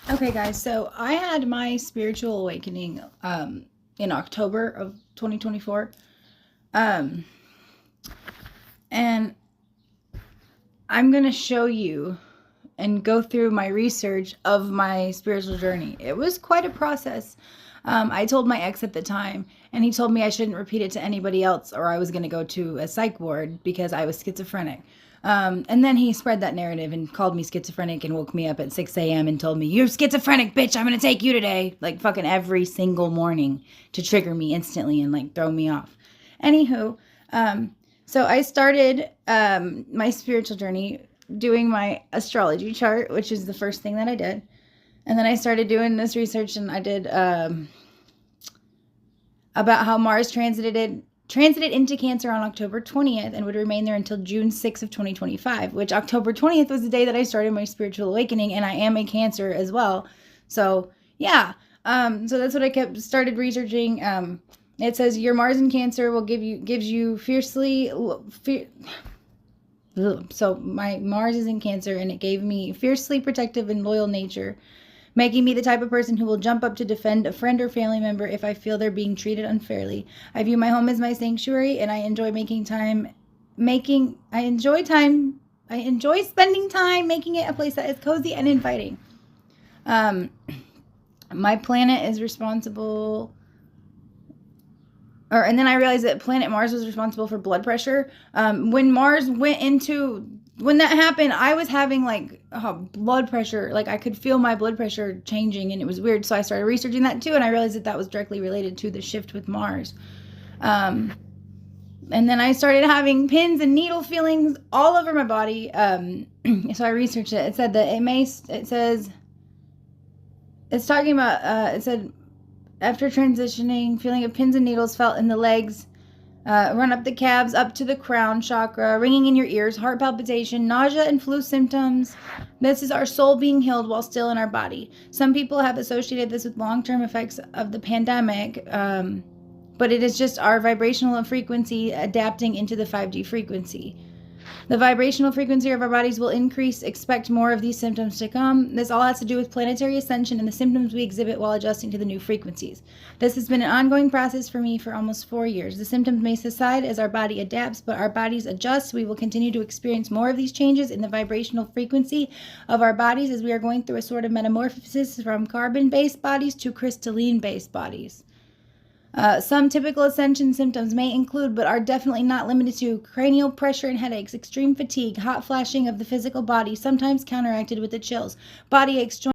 Okay, guys, so I had my spiritual awakening in October of 2024. Um, and I'm going to show you and go through my research of my spiritual journey. It was quite a process. I told my ex at the time, and he told me I shouldn't repeat it to anybody else or I was going to go to a psych ward because I was schizophrenic. And then he spread that narrative and called me schizophrenic and woke me up at 6 a.m. and told me, "You're schizophrenic, bitch. I'm going to take you today." Like fucking every single morning to trigger me instantly and like throw me off. Anywho, so I started my spiritual journey doing my astrology chart, which is the first thing that I did. And then I started doing this research, and I did about how Mars transited into Cancer on October 20th and would remain there until June 6th of 2025, which October 20th was the day that I started my spiritual awakening, and I am a Cancer as well. So, yeah. So that's what I started researching. It says your Mars in Cancer gives you so my Mars is in Cancer, and it gave me fiercely protective and loyal nature, making me the type of person who will jump up to defend a friend or family member if I feel they're being treated unfairly. I view my home as my sanctuary, and I enjoy I enjoy spending time making it a place that is cozy and inviting. My planet is responsible, and then I realized that planet Mars was responsible for blood pressure. When that happened, I was having like blood pressure. Like I could feel my blood pressure changing, and it was weird. So I started researching that too, and I realized that was directly related to the shift with Mars. And then I started having pins and needle feelings all over my body. So I researched it. It said that it said after transitioning, feeling of pins and needles felt in the legs, run up the calves, up to the crown chakra, ringing in your ears, heart palpitation, nausea and flu symptoms. This is our soul being healed while still in our body. Some people have associated this with long-term effects of the pandemic, but it is just our vibrational frequency adapting into the 5D frequency. The vibrational frequency of our bodies will increase. Expect more of these symptoms to come. This all has to do with planetary ascension and the symptoms we exhibit while adjusting to the new frequencies. This has been an ongoing process for me for almost 4 years. The symptoms may subside as our body adapts, but our bodies adjust. We will continue to experience more of these changes in the vibrational frequency of our bodies as we are going through a sort of metamorphosis from carbon-based bodies to crystalline-based bodies. Some typical ascension symptoms may include, but are definitely not limited to, cranial pressure and headaches, extreme fatigue, hot flashing of the physical body, sometimes counteracted with the chills, body aches, joint